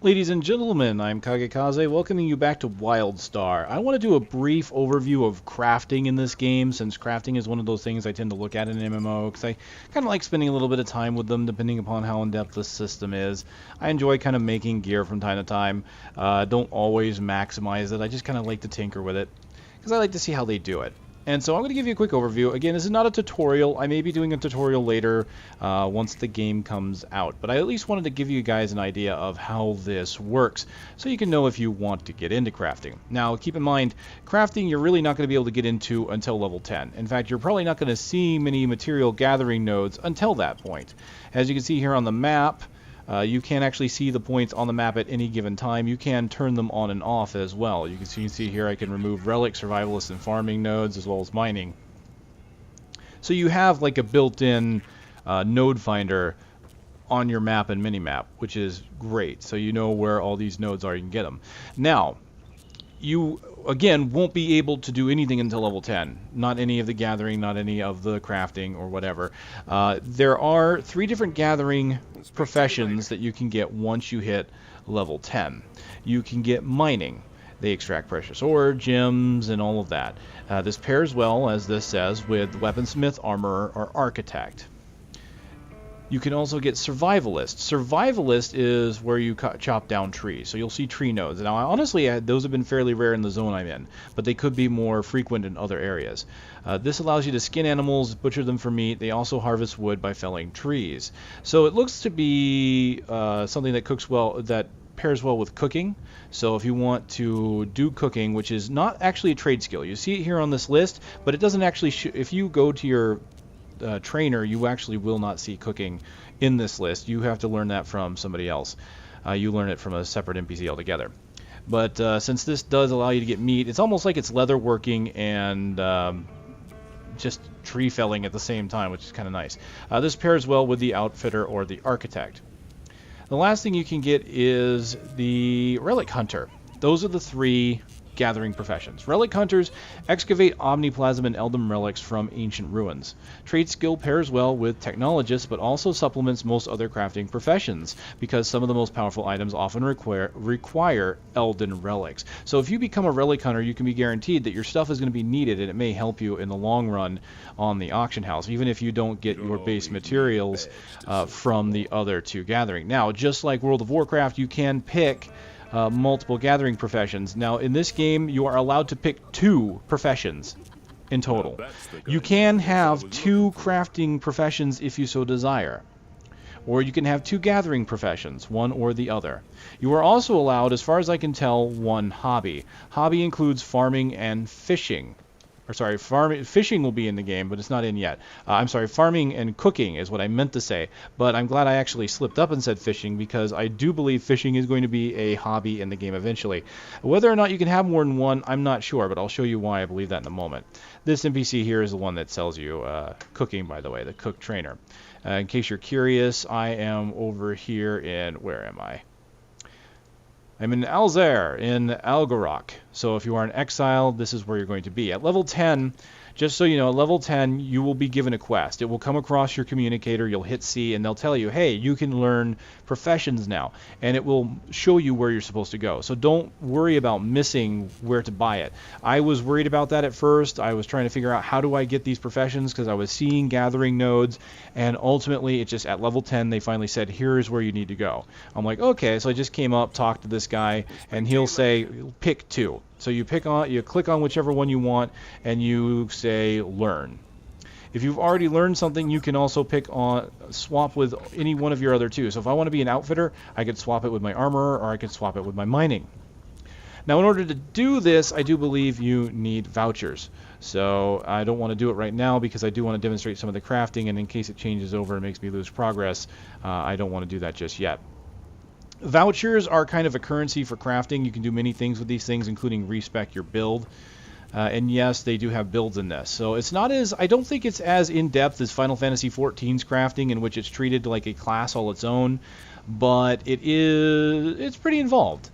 Ladies and gentlemen, I'm KageKaze, welcoming you back to Wildstar. I want to do a brief overview of crafting in this game, since crafting is one of those things I tend to look at in an MMO, because I kind of like spending a little bit of time with them, depending upon how in-depth the system is. I enjoy kind of making gear from time to time. Don't always maximize it, I just kind of like to tinker with it, because I like to see how they do it. And so I'm going to give you a quick overview. Again, this is not a tutorial. I may be doing a tutorial later once the game comes out. But I at least wanted to give you guys an idea of how this works so you can know if you want to get into crafting. Now, keep in mind, crafting you're really not going to be able to get into until level 10. In fact, you're probably not going to see many material gathering nodes until that point. As you can see here on the map, you can actually see the points on the map at any given time. You can turn them on and off as well. You can see here I can remove relic, survivalist, and farming nodes as well as mining. So you have like a built-in node finder on your map and minimap, which is great. So you know where all these nodes are, you can get them. Now, you again won't be able to do anything until level 10. Not any of the gathering, not any of the crafting or whatever. There are 3 different gathering professions that you can get once you hit level 10. You can get mining. They extract precious ore, gems, and all of that. This pairs well, as this says, with weaponsmith, armorer, or architect. You can also get survivalist. Survivalist is where you chop down trees. So you'll see tree nodes. Now, honestly, those have been fairly rare in the zone I'm in, but they could be more frequent in other areas. This allows you to skin animals, butcher them for meat. They also harvest wood by felling trees. So it looks to be something that cooks well, that pairs well with cooking. So if you want to do cooking, which is not actually a trade skill, you see it here on this list, but it doesn't actually. If you go to your trainer, you actually will not see cooking in this list. You have to learn that from somebody else. You learn it from a separate NPC altogether. But since this does allow you to get meat, it's almost like it's leather working and just tree felling at the same time, which is kind of nice. This pairs well with the outfitter or the architect. The last thing you can get is the relic hunter. Those are the 3 gathering professions. Relic hunters excavate omniplasm and eldom relics from ancient ruins. Trade skill pairs well with technologists, but also supplements most other crafting professions, because some of the most powerful items often require elden relics. So if you become a relic hunter, you can be guaranteed that your stuff is going to be needed, and it may help you in the long run on the auction house, even if you don't get your base materials from the other 2 gathering. Now, just like World of Warcraft, you can pick multiple gathering professions. Now, in this game, you are allowed to pick 2 professions in total. You can have 2 crafting professions if you so desire. Or you can have 2 gathering professions, one or the other. You are also allowed, as far as I can tell, 1 hobby. Hobby includes farming and fishing. Or sorry, fishing will be in the game, but it's not in yet. I'm sorry, farming and cooking is what I meant to say. But I'm glad I actually slipped up and said fishing, because I do believe fishing is going to be a hobby in the game eventually. Whether or not you can have more than 1, I'm not sure, but I'll show you why I believe that in a moment. This NPC here is the one that sells you cooking, by the way, the cook trainer. In case you're curious, I am over here in, where am I? I'm in Alzair, in Algorok. So if you are an exile, this is where you're going to be. At level 10, just so you know, at level 10, you will be given a quest. It will come across your communicator, you'll hit C, and they'll tell you, hey, you can learn professions now. And it will show you where you're supposed to go. So don't worry about missing where to buy it. I was worried about that at first. I was trying to figure out, how do I get these professions, because I was seeing gathering nodes, and ultimately, it just, at level 10, they finally said, here's where you need to go. I'm like, okay, so I just came up, talked to this guy, and he'll say, pick 2. So you click on whichever one you want, and you say learn. If you've already learned something, you can also swap with any one of your other 2. So if I want to be an outfitter, I could swap it with my armorer, or I could swap it with my mining. Now, in order to do this, I do believe you need vouchers. So I don't want to do it right now, because I do want to demonstrate some of the crafting, and in case it changes over and makes me lose progress, I don't want to do that just yet. Vouchers are kind of a currency for crafting. You can do many things with these things, including respec your build. And yes, they do have builds in this. So it's not as, I don't think it's as in-depth as Final Fantasy XIV's crafting, in which it's treated like a class all its own, but it's pretty involved.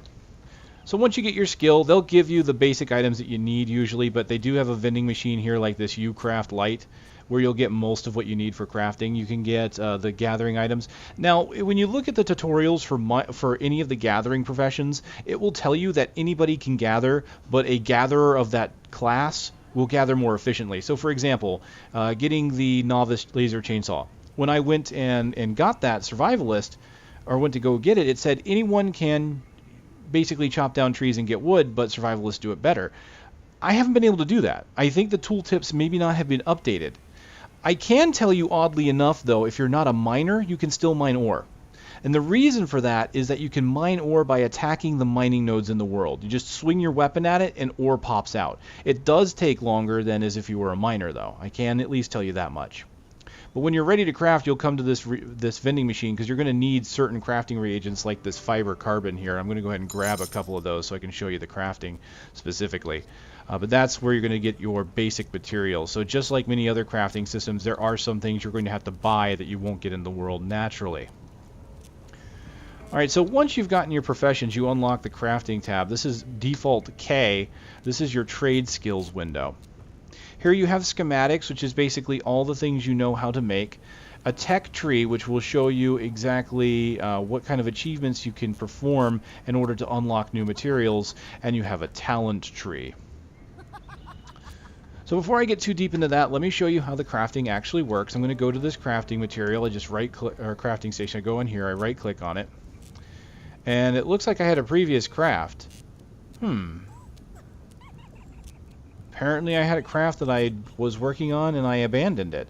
So once you get your skill, they'll give you the basic items that you need usually, but they do have a vending machine here like this Ucraft Lite, where you'll get most of what you need for crafting. You can get the gathering items. Now, when you look at the tutorials for any of the gathering professions, it will tell you that anybody can gather, but a gatherer of that class will gather more efficiently. So, for example, getting the novice laser chainsaw. When I went and got that survivalist, or went to go get it, it said anyone can basically chop down trees and get wood, but survivalists do it better. I haven't been able to do that. I think the tooltips maybe not have been updated. I can tell you, oddly enough, though, if you're not a miner, you can still mine ore. And the reason for that is that you can mine ore by attacking the mining nodes in the world. You just swing your weapon at it and ore pops out. It does take longer than as if you were a miner, though. I can at least tell you that much. But when you're ready to craft, you'll come to this vending machine, because you're going to need certain crafting reagents like this fiber carbon here. I'm going to go ahead and grab a couple of those so I can show you the crafting specifically. But that's where you're going to get your basic materials. So just like many other crafting systems, there are some things you're going to have to buy that you won't get in the world naturally. Alright, so once you've gotten your professions, you unlock the crafting tab. This is default K. This is your trade skills window. Here you have schematics, which is basically all the things you know how to make. A tech tree, which will show you exactly what kind of achievements you can perform in order to unlock new materials. And you have a talent tree. So before I get too deep into that, let me show you how the crafting actually works. I'm going to go to this crafting material. I just right-click, or crafting station. I go in here, I right-click on it. And it looks like I had a previous craft. Apparently I had a craft that I was working on and I abandoned it.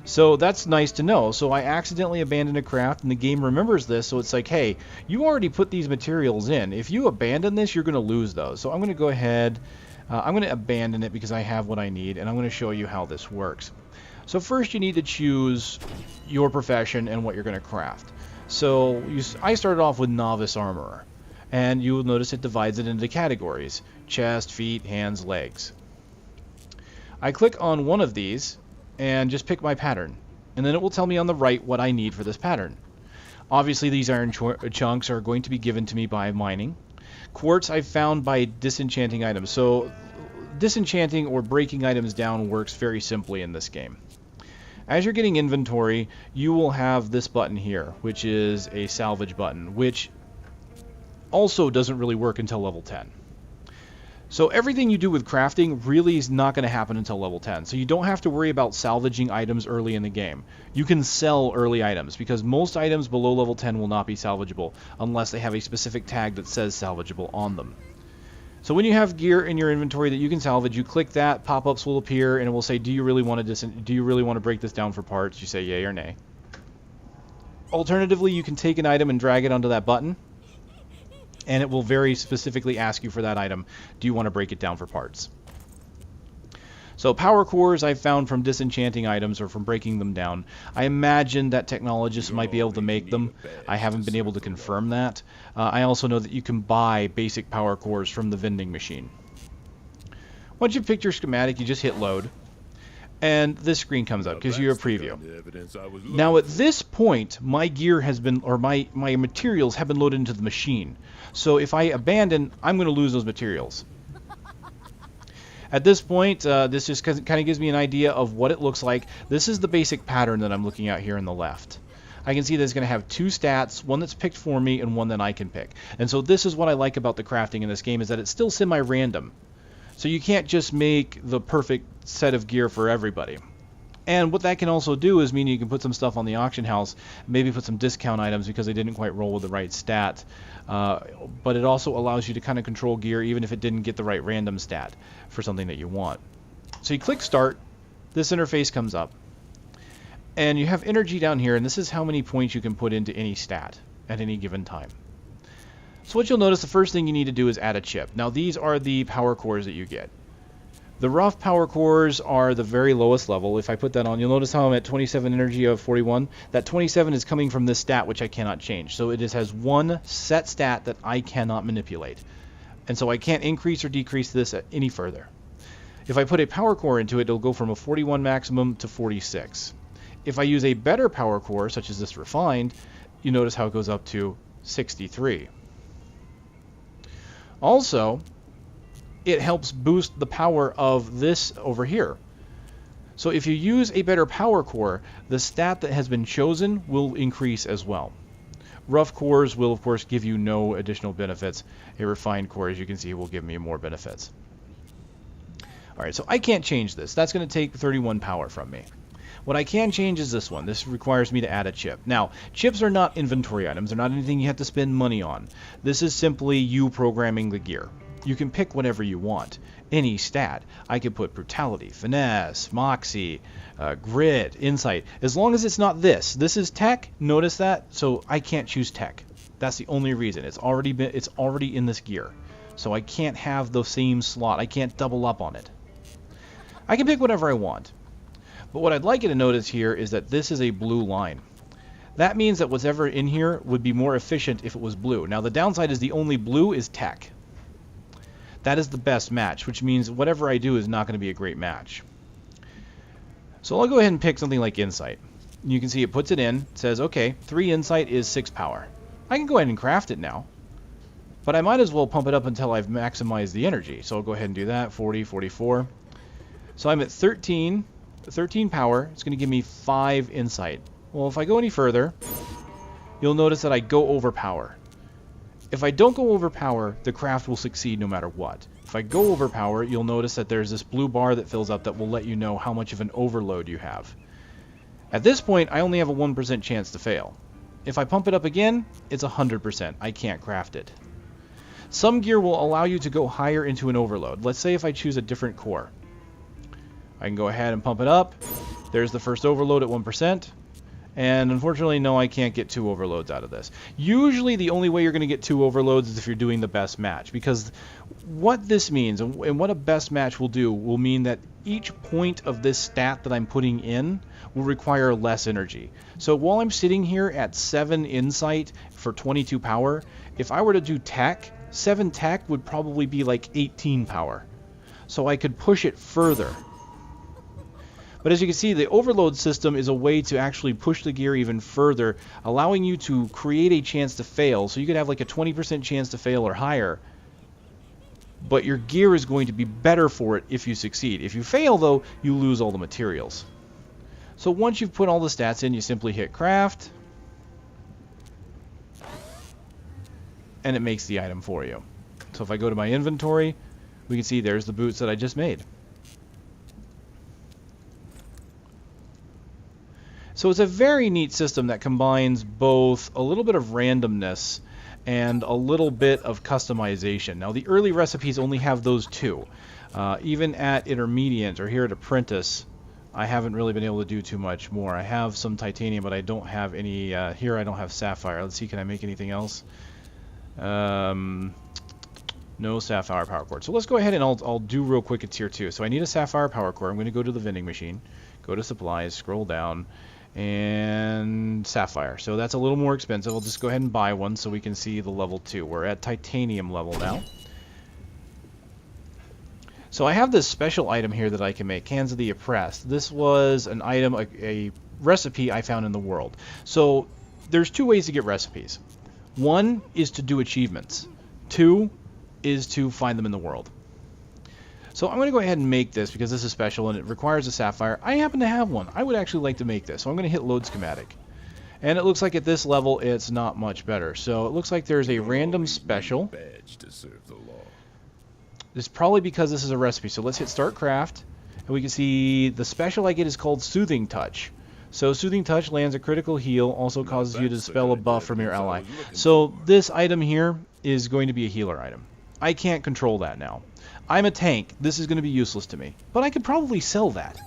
So that's nice to know. So I accidentally abandoned a craft and the game remembers this, so it's like, hey, you already put these materials in. If you abandon this, you're going to lose those. So I'm going to go ahead, I'm going to abandon it because I have what I need, and I'm going to show you how this works. So first you need to choose your profession and what you're going to craft. So I started off with Novice Armorer, and you will notice it divides it into categories: chest, feet, hands, legs. I click on one of these and just pick my pattern, and then it will tell me on the right what I need for this pattern. Obviously these iron chunks are going to be given to me by mining. Quartz I've found by disenchanting items. So disenchanting or breaking items down works very simply in this game. As you're getting inventory, you will have this button here, which is a salvage button, which also doesn't really work until level 10. So everything you do with crafting really is not going to happen until level 10. So you don't have to worry about salvaging items early in the game. You can sell early items, because most items below level 10 will not be salvageable unless they have a specific tag that says salvageable on them. So when you have gear in your inventory that you can salvage, you click that, pop-ups will appear, and it will say, do you really want to break this down for parts? You say yay or nay. Alternatively, you can take an item and drag it onto that button, and it will very specifically ask you for that item. Do you want to break it down for parts? So power cores I've found from disenchanting items or from breaking them down. I imagine that technologists might be able to make them. I haven't been able to confirm that. I also know that you can buy basic power cores from the vending machine. Once you've picked your schematic, you just hit load. And this screen comes up, gives you a preview. Now at this point, my gear has been, or my materials have been loaded into the machine. So if I abandon, I'm going to lose those materials. At this point, this just kind of gives me an idea of what it looks like. This is the basic pattern that I'm looking at here on the left. I can see that it's going to have two stats, one that's picked for me and one that I can pick. And so this is what I like about the crafting in this game, is that it's still semi-random. So you can't just make the perfect set of gear for everybody. And what that can also do is mean you can put some stuff on the auction house, maybe put some discount items because they didn't quite roll with the right stat. But it also allows you to kind of control gear even if it didn't get the right random stat for something that you want. So you click start, this interface comes up, and you have energy down here, and this is how many points you can put into any stat at any given time. So what you'll notice, the first thing you need to do is add a chip. Now these are the power cores that you get. The rough power cores are the very lowest level. If I put that on, you'll notice how I'm at 27 energy of 41. That 27 is coming from this stat, which I cannot change. So it just has one set stat that I cannot manipulate. And so I can't increase or decrease this any further. If I put a power core into it, it'll go from a 41 maximum to 46. If I use a better power core, such as this refined, you notice how it goes up to 63. Also, it helps boost the power of this over here. So if you use a better power core, the stat that has been chosen will increase as well. Rough cores will, of course, give you no additional benefits. A refined core, as you can see, will give me more benefits. Alright, so I can't change this. That's going to take 31 power from me. What I can change is this one. This requires me to add a chip. Now, chips are not inventory items. They're not anything you have to spend money on. This is simply you programming the gear. You can pick whatever you want. Any stat. I could put brutality, finesse, moxie, grit, insight. As long as it's not this. This is tech. Notice that. So I can't choose tech. That's the only reason. It's already in this gear. So I can't have the same slot. I can't double up on it. I can pick whatever I want. But what I'd like you to notice here is that this is a blue line. That means that whatever in here would be more efficient if it was blue. Now the downside is the only blue is tech. That is the best match, which means whatever I do is not going to be a great match. So I'll go ahead and pick something like insight. You can see it puts it in, it says, okay, 3 insight is 6 power. I can go ahead and craft it now. But I might as well pump it up until I've maximized the energy. So I'll go ahead and do that, 40, 44. So I'm at 13 power. It's going to give me 5 insight. Well, if I go any further, you'll notice that I go over power. If I don't go over power, the craft will succeed no matter what. If I go over power, you'll notice that there's this blue bar that fills up that will let you know how much of an overload you have. At this point, I only have a 1% chance to fail. If I pump it up again, it's 100%. I can't craft it. Some gear will allow you to go higher into an overload. Let's say if I choose a different core. I can go ahead and pump it up. There's the first overload at 1%. And unfortunately, no, I can't get 2 overloads out of this. Usually the only way you're going to get 2 overloads is if you're doing the best match. Because what this means, and what a best match will do, will mean that each point of this stat that I'm putting in will require less energy. So while I'm sitting here at 7 insight for 22 power, if I were to do tech, 7 tech would probably be like 18 power. So I could push it further. But as you can see, the overload system is a way to actually push the gear even further, allowing you to create a chance to fail. So you could have like a 20% chance to fail or higher. But your gear is going to be better for it if you succeed. If you fail, though, you lose all the materials. So once you've put all the stats in, you simply hit craft. And it makes the item for you. So if I go to my inventory, we can see there's the boots that I just made. So it's a very neat system that combines both a little bit of randomness and a little bit of customization. Now the early recipes only have those 2. Even at intermediate or here at apprentice, I haven't really been able to do too much more. I have some titanium, but I don't have any, here I don't have sapphire. Let's see, can I make anything else? No sapphire power cord. So let's go ahead and I'll do real quick a tier 2. So I need a sapphire power cord. I'm going to go to the vending machine, go to supplies, scroll down, and sapphire. So that's a little more expensive. I'll just go ahead and buy one so we can see the level 2. We're at titanium level now. So I have this special item here that I can make, Cans of the Oppressed. This was an item, a recipe I found in the world. So there's 2 ways to get recipes. 1 is to do achievements. 2 is to find them in the world. So I'm going to go ahead and make this because this is special and it requires a sapphire. I happen to have one. I would actually like to make this. So I'm going to hit load schematic. And it looks like at this level it's not much better. So it looks like there's a random special. This is probably because this is a recipe. So let's hit start craft. And we can see the special I get is called Soothing Touch. So Soothing Touch lands a critical heal, also causes you to dispel a buff from your ally. So this item here is going to be a healer item. I can't control that now. I'm a tank. This is going to be useless to me. But I could probably sell that.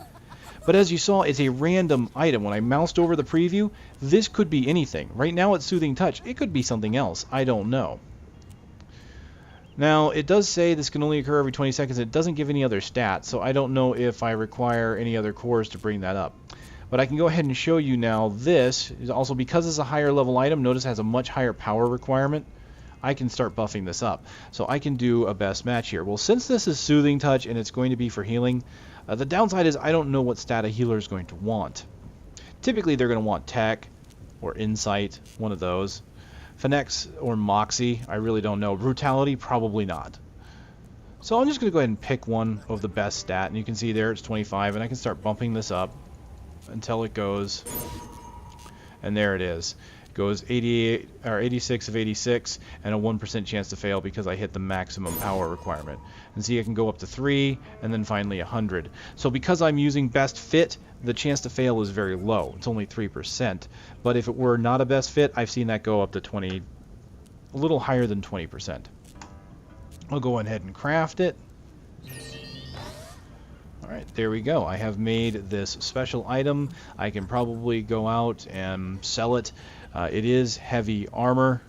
But as you saw, it's a random item. When I moused over the preview, this could be anything. Right now it's Soothing Touch. It could be something else. I don't know. Now, it does say this can only occur every 20 seconds. It doesn't give any other stats, so I don't know if I require any other cores to bring that up. But I can go ahead and show you now this. Is also because it's a higher level item, notice it has a much higher power requirement. I can start buffing this up. So I can do a best match here. Well, since this is Soothing Touch and it's going to be for healing, the downside is I don't know what stat a healer is going to want. Typically they're going to want Tech or Insight, one of those. Finesse or Moxie, I really don't know. Brutality, probably not. So I'm just going to go ahead and pick one of the best stat, and you can see there it's 25, and I can start bumping this up until it goes, and there it is. It goes 88 or 86 of 86, and a 1% chance to fail because I hit the maximum power requirement. And see, I can go up to 3, and then finally 100. So because I'm using best fit, the chance to fail is very low. It's only 3%. But if it were not a best fit, I've seen that go up to 20, a little higher than 20%. I'll go ahead and craft it. Alright, there we go. I have made this special item. I can probably go out and sell it. It is heavy armor,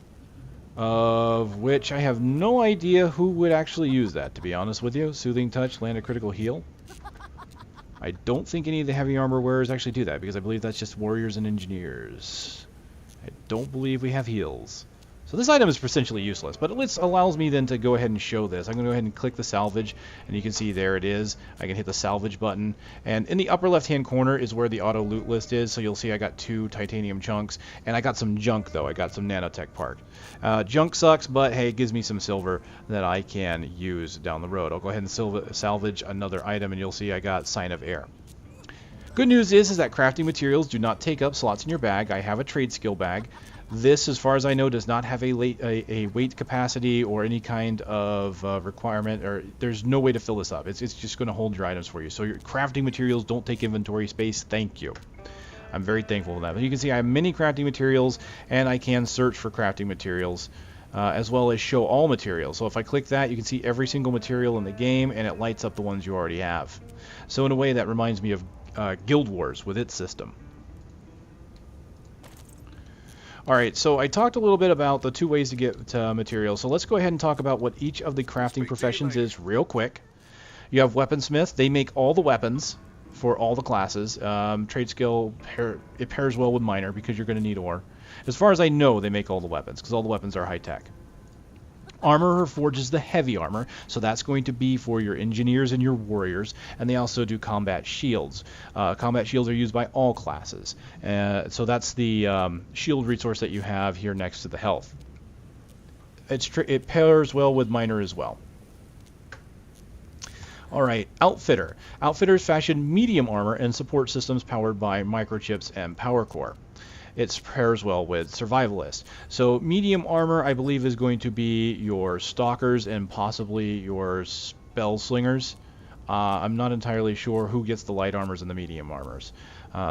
of which I have no idea who would actually use that, to be honest with you. Soothing Touch, land a critical heal. I don't think any of the heavy armor wearers actually do that, because I believe that's just warriors and engineers. I don't believe we have heals. So this item is essentially useless, but it allows me then to go ahead and show this. I'm going to go ahead and click the salvage, and you can see there it is. I can hit the salvage button, and in the upper left-hand corner is where the auto loot list is. So you'll see I got 2 titanium chunks, and I got some junk though. I got some nanotech part. Junk sucks, but hey, it gives me some silver that I can use down the road. I'll go ahead and salvage another item, and you'll see I got Sign of Air. Good news is that crafting materials do not take up slots in your bag. I have a trade skill bag. This, as far as I know, does not have a weight capacity or any kind of requirement, or there's no way to fill this up. It's just going to hold your items for you. So your crafting materials don't take inventory space. Thank you. I'm very thankful for that. But you can see I have many crafting materials, and I can search for crafting materials, as well as show all materials. So if I click that, you can see every single material in the game, and it lights up the ones you already have. So in a way, that reminds me of Guild Wars with its system. Alright, so I talked a little bit about the 2 ways to get materials, so let's go ahead and talk about what each of the crafting professions is real quick. You have Weaponsmith. They make all the weapons for all the classes. Trade skill, it pairs well with Miner because you're going to need ore. As far as I know, they make all the weapons because all the weapons are high-tech. Armorer forges the heavy armor, so that's going to be for your engineers and your warriors, and they also do combat shields. Combat shields are used by all classes, so that's the shield resource that you have here next to the health. It pairs well with Miner as well. Alright, Outfitter. Outfitters fashion medium armor and support systems powered by microchips and power core. It pairs well with Survivalist. So medium armor, I believe, is going to be your stalkers and possibly your spell slingers. I'm not entirely sure who gets the light armors and the medium armors.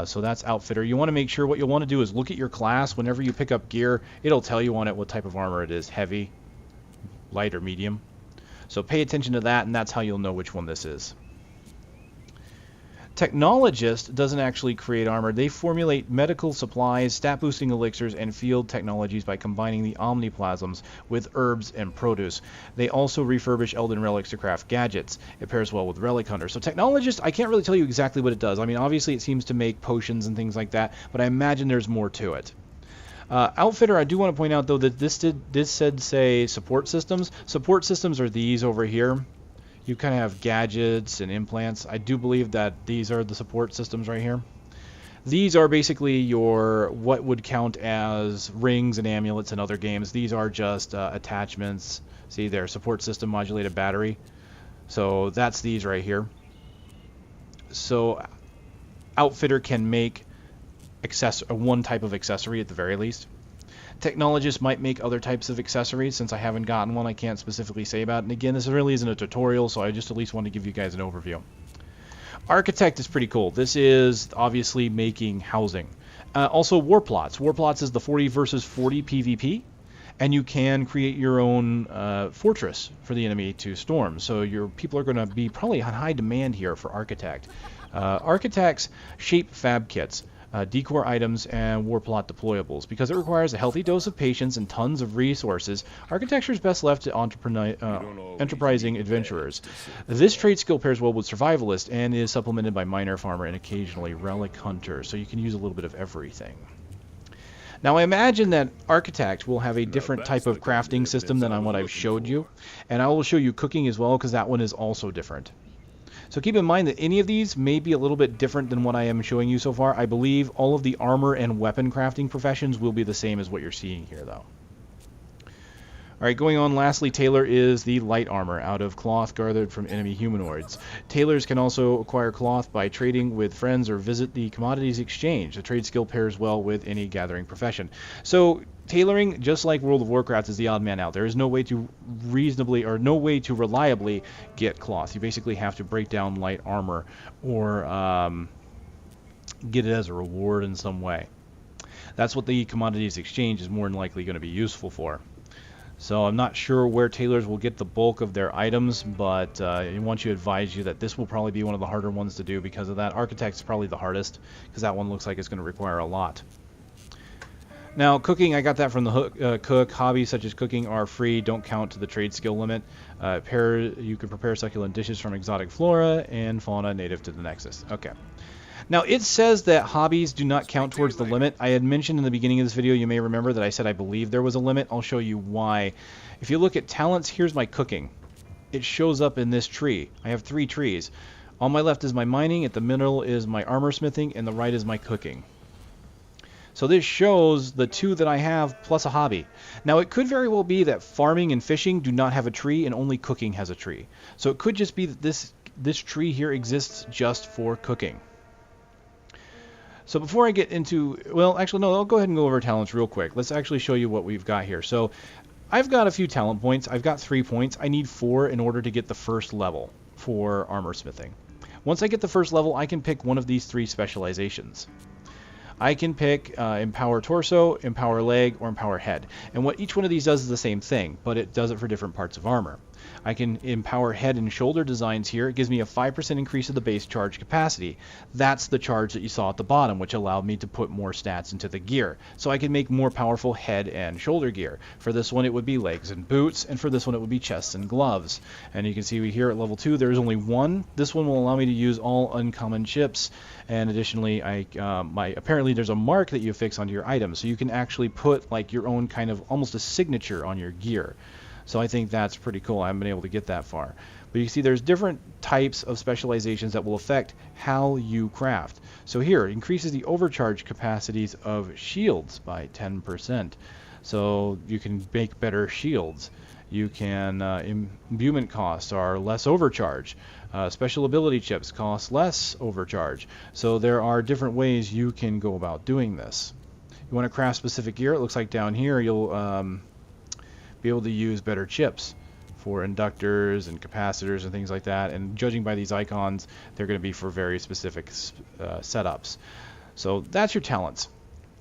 So that's Outfitter. You want to make sure what you'll want to do is look at your class. Whenever you pick up gear, it'll tell you on it what type of armor it is, heavy, light, or medium. So pay attention to that, and that's how you'll know which one this is. Technologist doesn't actually create armor. They formulate medical supplies, stat-boosting elixirs, and field technologies by combining the omniplasms with herbs and produce. They also refurbish Elden relics to craft gadgets. It pairs well with Relic Hunter. So Technologist, I can't really tell you exactly what it does. I mean, obviously it seems to make potions and things like that, but I imagine there's more to it. Outfitter, I do want to point out, though, that this said say support systems. Support systems are these over here. You kind of have gadgets and implants. I do believe that these are the support systems right here. These are basically your what would count as rings and amulets in other games. These are just attachments. See there, support system modulated battery. So that's these right here. So Outfitter can make one type of accessory at the very least. Technologists might make other types of accessories. Since I haven't gotten one, I can't specifically say about it. And again, this really isn't a tutorial, so I just at least want to give you guys an overview. Architect is pretty cool. This is obviously making housing. Also, War Plots. War Plots is the 40 versus 40 PvP, and you can create your own fortress for the enemy to storm. So your people are going to be probably on high demand here for Architect. Architects shape fab kits. Decor items, and war plot deployables. Because it requires a healthy dose of patience and tons of resources, architecture is best left to enterprising adventurers. This trade skill pairs well with Survivalist and is supplemented by Miner, Farmer, and occasionally Relic Hunter, so you can use a little bit of everything. Now I imagine that Architect will have a different type of crafting system than what I've showed you, and I will show you cooking as well, because that one is also different. So keep in mind that any of these may be a little bit different than what I am showing you so far. I believe all of the armor and weapon crafting professions will be the same as what you're seeing here, though. Alright, going on, lastly, tailor is the light armor out of cloth gathered from enemy humanoids. Tailors can also acquire cloth by trading with friends or visit the commodities exchange. The trade skill pairs well with any gathering profession. So, tailoring, just like World of Warcraft, is the odd man out. There is no way to reasonably, or no way to reliably get cloth. You basically have to break down light armor or get it as a reward in some way. That's what the commodities exchange is more than likely going to be useful for. So I'm not sure where tailors will get the bulk of their items, but I want to advise you that this will probably be one of the harder ones to do because of that. Architect's probably the hardest, because that one looks like it's going to require a lot. Now, cooking, I got that from the cook. Hobbies such as cooking are free, don't count to the trade skill limit. You can prepare succulent dishes from exotic flora and fauna native to the Nexus. Okay. Now, it says that hobbies do not count towards the limit. I had mentioned in the beginning of this video, you may remember that I said I believe there was a limit. I'll show you why. If you look at talents, here's my cooking. It shows up in this tree. I have 3 trees. On my left is my mining, at the middle is my armor smithing, and the right is my cooking. So this shows the 2 that I have plus a hobby. Now, it could very well be that farming and fishing do not have a tree and only cooking has a tree. So it could just be that this tree here exists just for cooking. So before I get into, well, actually, no, I'll go ahead and go over talents real quick. Let's actually show you what we've got here. So I've got a few talent points. I've got 3 points. I need 4 in order to get the first level for armor smithing. Once I get the first level, I can pick one of these 3 specializations. I can pick Empower Torso, Empower Leg, or Empower Head. And what each one of these does is the same thing, but it does it for different parts of armor. I can empower head and shoulder designs here. It gives me a 5% increase of the base charge capacity. That's the charge that you saw at the bottom, which allowed me to put more stats into the gear. So I can make more powerful head and shoulder gear. For this one, it would be legs and boots, and for this one, it would be chests and gloves. And you can see here at level 2, there's only 1. This one will allow me to use all uncommon chips. And additionally, apparently there's a mark that you affix onto your item, so you can actually put like your own kind of almost a signature on your gear. So I think that's pretty cool. I haven't been able to get that far. But you see there's different types of specializations that will affect how you craft. So here, it increases the overcharge capacities of shields by 10%. So you can make better shields. You can, imbuement costs are less overcharge. Special ability chips cost less overcharge. So there are different ways you can go about doing this. You want to craft specific gear, it looks like down here you'll be able to use better chips for inductors and capacitors and things like that, and judging by these icons, they're going to be for very specific setups. So that's your talents.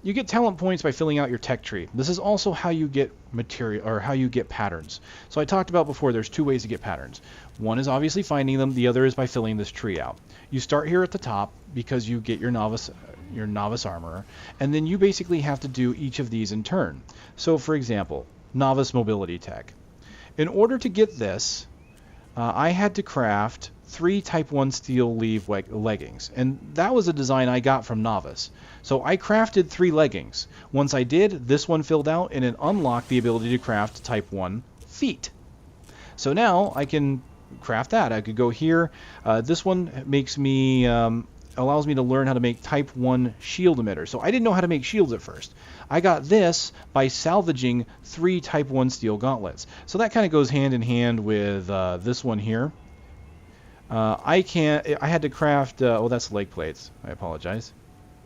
You get talent points by filling out your tech tree. This is also how you get material, or how you get patterns. So I talked about before, there's 2 ways to get patterns. One is obviously finding them, the other is by filling this tree out. You start here at the top because you get your novice armorer, and then you basically have to do each of these in turn. So for example, novice mobility tech. In order to get this, I had to craft 3 type 1 steel leaf leggings, and that was a design I got from novice. So I crafted 3 leggings. Once I did, this one filled out and it unlocked the ability to craft type 1 feet. So now I can craft that. I could go here. This one makes me allows me to learn how to make type 1 shield emitter. So I didn't know how to make shields at first. I got this by salvaging 3 type 1 steel gauntlets. So that kind of goes hand in hand with this one here. I had to craft, oh, that's leg plates. I apologize.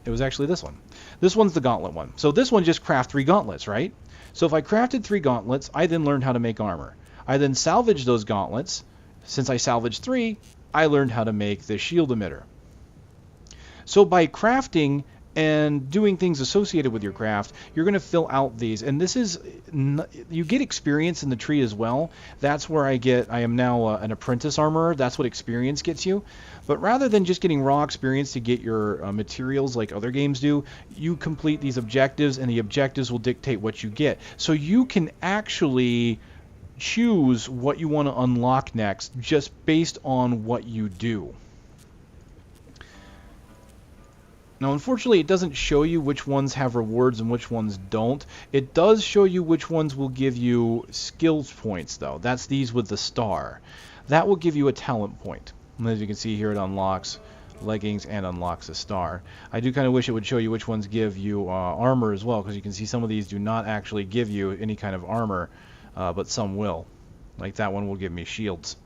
It was actually this one. This one's the gauntlet one. So this one just craft 3 gauntlets, right? So if I crafted 3 gauntlets, I then learned how to make armor. I then salvaged those gauntlets. Since I salvaged 3, I learned how to make the shield emitter. So by crafting and doing things associated with your craft, you're going to fill out these. And this is, you get experience in the tree as well. That's where I am now an apprentice armorer. That's what experience gets you. But rather than just getting raw experience to get your materials like other games do, you complete these objectives, and the objectives will dictate what you get. So you can actually choose what you want to unlock next just based on what you do. Now, unfortunately, it doesn't show you which ones have rewards and which ones don't. It does show you which ones will give you skills points, though. That's these with the star. That will give you a talent point. And as you can see here, it unlocks leggings and unlocks a star. I do kind of wish it would show you which ones give you armor as well, because you can see some of these do not actually give you any kind of armor but some will. Like that one will give me shields.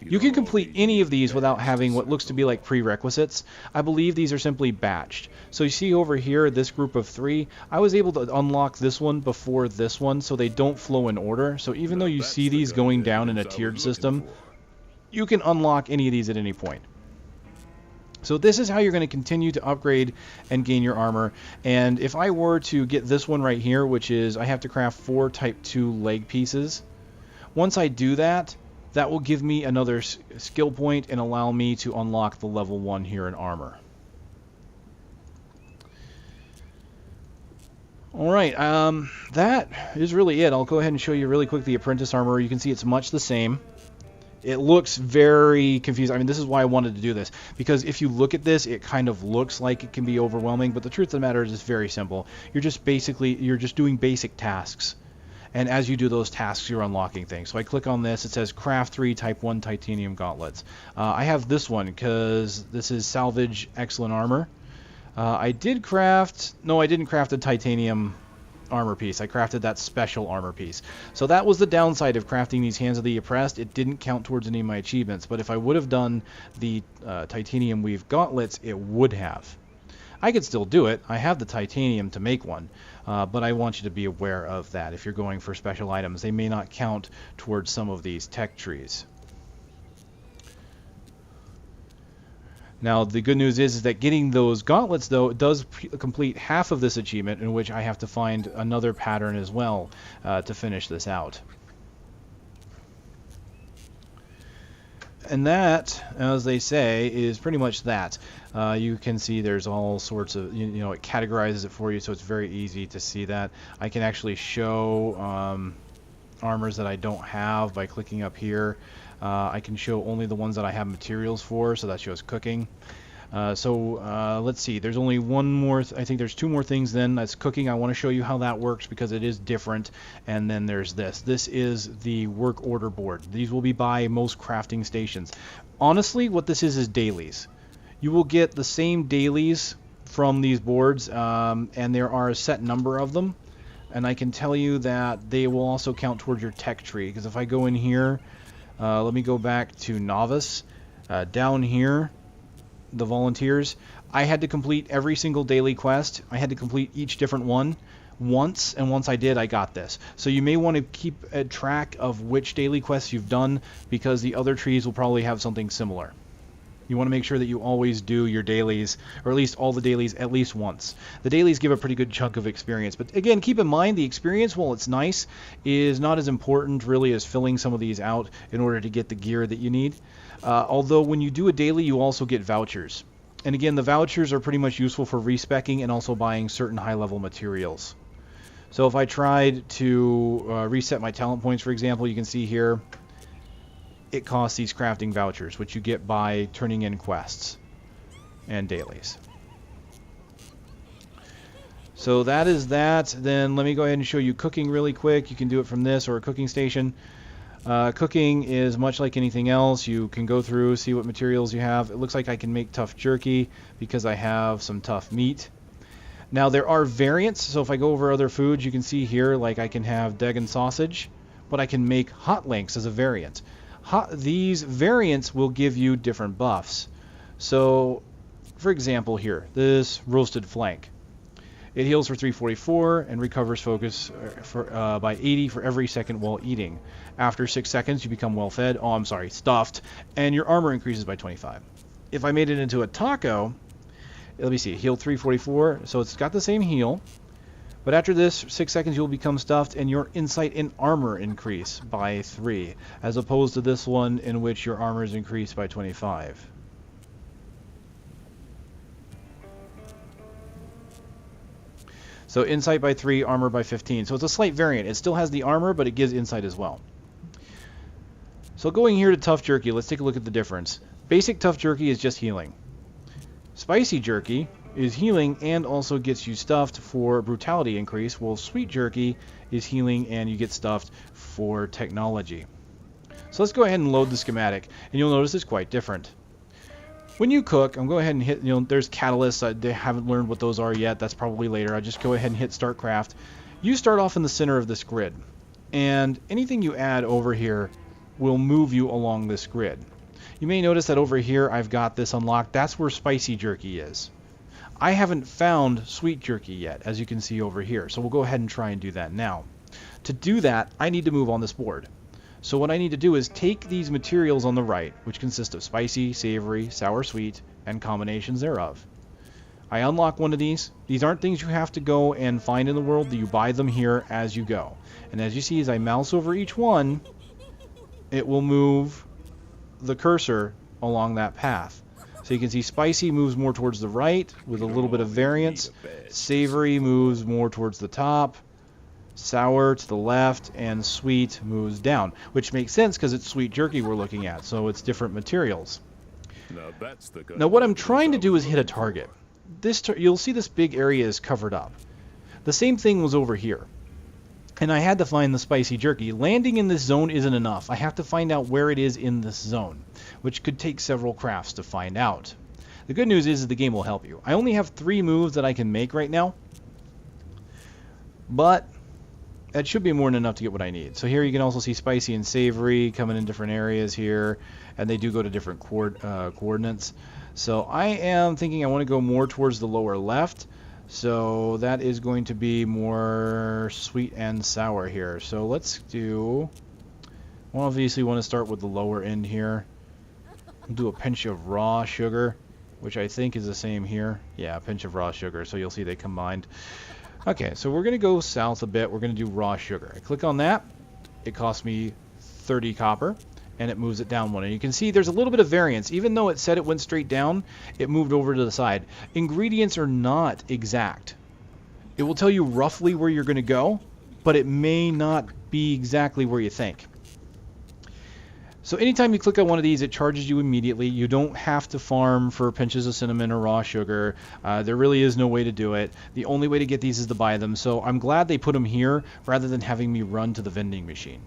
You can complete any of these without having what looks to be like prerequisites. I believe these are simply batched. So you see over here, this group of 3, I was able to unlock this one before this one, so they don't flow in order. So even though you see these going down in a tiered system, you can unlock any of these at any point. So this is how you're going to continue to upgrade and gain your armor. And if I were to get this one right here, which is I have to craft 4 type 2 leg pieces, once I do that, that will give me another skill point and allow me to unlock the level 1 here in armor. Alright, that is really it. I'll go ahead and show you really quick the apprentice armor. You can see it's much the same. It looks very confusing. I mean, this is why I wanted to do this, because if you look at this, it kind of looks like it can be overwhelming, but the truth of the matter is it's very simple. You're just doing basic tasks. And as you do those tasks, you're unlocking things. So I click on this. It says Craft 3 Type 1 Titanium Gauntlets. I have this one because this is Salvage Excellent Armor. I didn't craft a titanium armor piece. I crafted that special armor piece. So that was the downside of crafting these Hands of the Oppressed. It didn't count towards any of my achievements. But if I would have done the Titanium Weave Gauntlets, it would have. I could still do it. I have the titanium to make one, but I want you to be aware of that. If you're going for special items, they may not count towards some of these tech trees. Now, the good news is that getting those gauntlets, though, does complete half of this achievement, in which I have to find another pattern as well to finish this out. And that, as they say, is pretty much that. You can see there's all sorts of, it categorizes it for you, so it's very easy to see that. I can actually show armors that I don't have by clicking up here. I can show only the ones that I have materials for, so that shows cooking. Let's see, there's only one more, I think there's 2 more things then. That's cooking. I want to show you how that works because it is different. And then there's this. This is the work order board. These will be by most crafting stations. Honestly, what this is dailies. You will get the same dailies from these boards, and there are a set number of them. And I can tell you that they will also count towards your tech tree, because if I go in here, let me go back to novice, down here, the volunteers, I had to complete every single daily quest. I had to complete each different one once, and once I did, I got this. So you may want to keep a track of which daily quests you've done, because the other trees will probably have something similar. You want to make sure that you always do your dailies, or at least all the dailies, at least once. The dailies give a pretty good chunk of experience. But again, keep in mind, the experience, while it's nice, is not as important really as filling some of these out in order to get the gear that you need. Although when you do a daily, you also get vouchers. And again, the vouchers are pretty much useful for respecking and also buying certain high-level materials. So if I tried to reset my talent points, for example, you can see here, it costs these crafting vouchers, which you get by turning in quests and dailies. So that is that. Then let me go ahead and show you cooking really quick. You can do it from this or a cooking station. Cooking is much like anything else. You can go through, see what materials you have. It looks like I can make tough jerky because I have some tough meat. Now there are variants, so if I go over other foods, you can see here, like I can have Degen sausage, but I can make hot links as a variant. These variants will give you different buffs. So, for example here, this roasted flank. It heals for 344 and recovers focus by 80 for every second while eating. After 6 seconds, you become well fed. Oh, I'm sorry, stuffed, and your armor increases by 25. If I made it into a taco, let me see, heal 344, so it's got the same heal. But after this 6 seconds, you'll become stuffed, and your insight and armor increase by 3, as opposed to this one in which your armor is increased by 25. So insight by 3, armor by 15. So it's a slight variant. It still has the armor, but it gives insight as well. So going here to tough jerky, let's take a look at the difference. Basic tough jerky is just healing. Spicy jerky is healing and also gets you stuffed for brutality increase, while sweet jerky is healing and you get stuffed for technology. So let's go ahead and load the schematic, and you'll notice it's quite different. When you cook, I'm going to go ahead and hit, there's catalysts. I haven't learned what those are yet. That's probably later. I just go ahead and hit start craft. You start off in the center of this grid. And anything you add over here will move you along this grid. You may notice that over here I've got this unlocked. That's where spicy jerky is. I haven't found sweet jerky yet, as you can see over here. So we'll go ahead and try and do that now. To do that, I need to move on this board. So what I need to do is take these materials on the right, which consist of spicy, savory, sour, sweet, and combinations thereof. I unlock one of these. These aren't things you have to go and find in the world. You buy them here as you go. And as you see, as I mouse over each one, it will move the cursor along that path. So you can see spicy moves more towards the right with a little bit of variance. Savory moves more towards the top. Sour to the left, and sweet moves down, which makes sense because it's sweet jerky we're looking at, so it's different materials. Now what I'm trying to do is hit a target. You'll see this big area is covered up. The same thing was over here. And I had to find the spicy jerky. Landing in this zone isn't enough. I have to find out where it is in this zone, which could take several crafts to find out. The good news is the game will help you. I only have 3 moves that I can make right now, but that should be more than enough to get what I need. So here you can also see spicy and savory coming in different areas here, and they do go to different coordinates. So I am thinking I want to go more towards the lower left. So that is going to be more sweet and sour here. So let's do... Well, obviously want to start with the lower end here. We'll do a pinch of raw sugar, which I think is the same here. Yeah, a pinch of raw sugar. So you'll see they combined. Okay, so we're going to go south a bit. We're going to do raw sugar. I click on that. It costs me 30 copper, and it moves it down one. And you can see there's a little bit of variance. Even though it said it went straight down, it moved over to the side. Ingredients are not exact. It will tell you roughly where you're going to go, but it may not be exactly where you think. So anytime you click on one of these, it charges you immediately. You don't have to farm for pinches of cinnamon or raw sugar. There really is no way to do it. The only way to get these is to buy them. So I'm glad they put them here rather than having me run to the vending machine.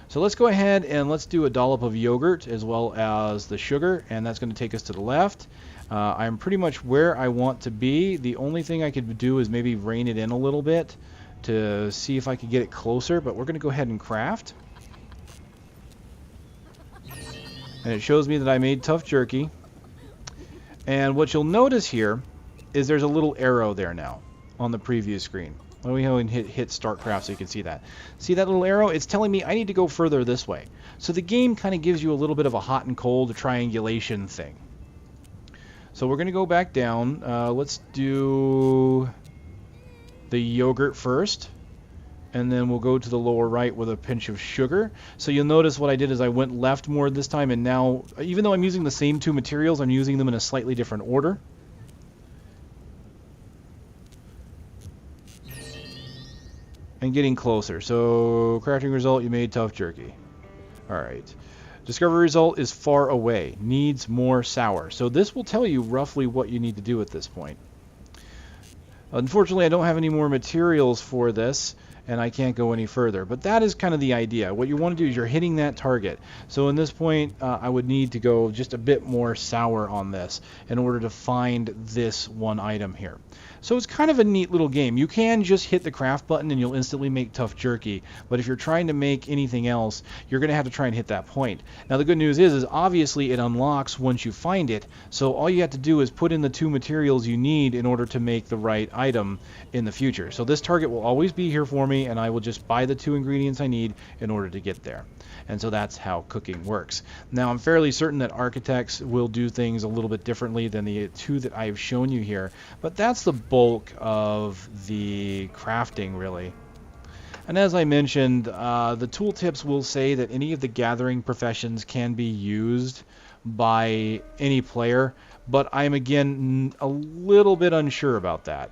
So let's go ahead and let's do a dollop of yogurt as well as the sugar, and that's going to take us to the left. I'm pretty much where I want to be. The only thing I could do is maybe rein it in a little bit to see if I could get it closer, but we're going to go ahead and craft. And it shows me that I made tough jerky. And what you'll notice here is there's a little arrow there now on the preview screen. Let me go and hit start craft so you can see that. See that little arrow? It's telling me I need to go further this way. So the game kind of gives you a little bit of a hot and cold triangulation thing. So we're going to go back down. Let's do the yogurt first. And then we'll go to the lower right with a pinch of sugar. So you'll notice what I did is I went left more this time, and now, even though I'm using the same 2 materials, I'm using them in a slightly different order. And getting closer. So, crafting result, you made tough jerky. Alright. Discovery result is far away. Needs more sour. So this will tell you roughly what you need to do at this point. Unfortunately, I don't have any more materials for this, and I can't go any further. But that is kind of the idea. What you want to do is you're hitting that target. So in this point, I would need to go just a bit more sour on this in order to find this one item here. So it's kind of a neat little game. You can just hit the craft button and you'll instantly make tough jerky. But if you're trying to make anything else, you're going to have to try and hit that point. Now the good news is obviously it unlocks once you find it. So all you have to do is put in the 2 materials you need in order to make the right item in the future. So this target will always be here for me, and I will just buy the 2 ingredients I need in order to get there. And so that's how cooking works. Now I'm fairly certain that architects will do things a little bit differently than the 2 that I've shown you here, but that's the bulk of the crafting really. And as I mentioned, the tooltips will say that any of the gathering professions can be used by any player, but I'm again a little bit unsure about that.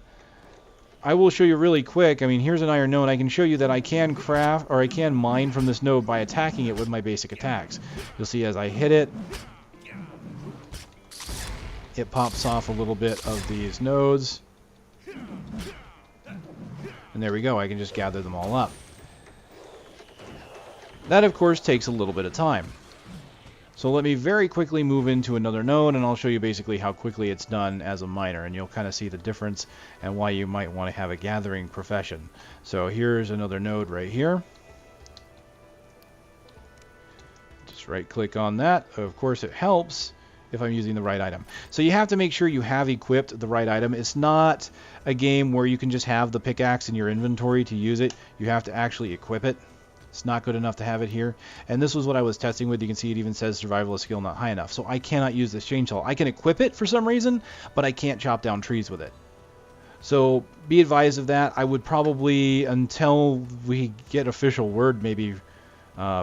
I will show you really quick. I mean, here's an iron node. I can show you that I can craft, or I can mine from this node by attacking it with my basic attacks. You'll see as I hit it, it pops off a little bit of these nodes. And there we go. I can just gather them all up. That, of course, takes a little bit of time. So let me very quickly move into another node, and I'll show you basically how quickly it's done as a miner, and you'll kind of see the difference and why you might want to have a gathering profession. So here's another node right here. Just right click on that. Of course it helps if I'm using the right item. So you have to make sure you have equipped the right item. It's not a game where you can just have the pickaxe in your inventory to use it. You have to actually equip it. It's not good enough to have it here. And this was what I was testing with. You can see it even says survivalist skill not high enough. So I cannot use this chainsaw. I can equip it for some reason, but I can't chop down trees with it. So be advised of that. I would probably, until we get official word maybe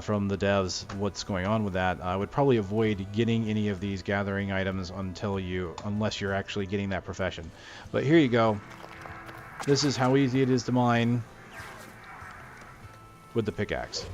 from the devs what's going on with that, I would probably avoid getting any of these gathering items unless you're actually getting that profession. But here you go. This is how easy it is to mine with the pickaxe.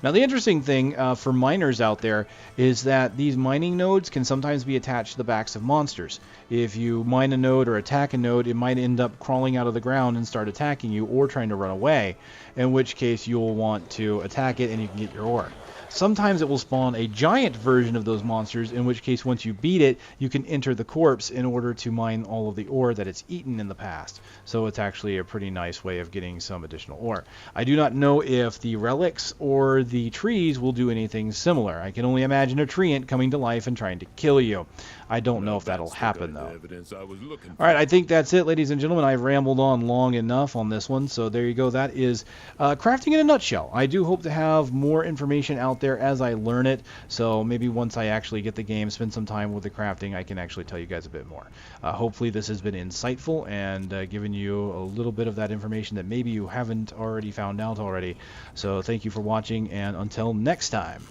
Now the interesting thing for miners out there is that these mining nodes can sometimes be attached to the backs of monsters. If you mine a node or attack a node, it might end up crawling out of the ground and start attacking you or trying to run away, in which case you'll want to attack it and you can get your ore. Sometimes it will spawn a giant version of those monsters, in which case once you beat it, you can enter the corpse in order to mine all of the ore that it's eaten in the past. So it's actually a pretty nice way of getting some additional ore. I do not know if the relics or the trees will do anything similar. I can only imagine a treant coming to life and trying to kill you. I don't know if that'll happen though. Alright, I think that's it, ladies and gentlemen. I've rambled on long enough on this one, so there you go. That is crafting in a nutshell. I do hope to have more information out there as I learn it, so maybe once I actually get the game, spend some time with the crafting, I can actually tell you guys a bit more. Hopefully this has been insightful and given you a little bit of that information that maybe you haven't already found out already. So thank you for watching, and until next time.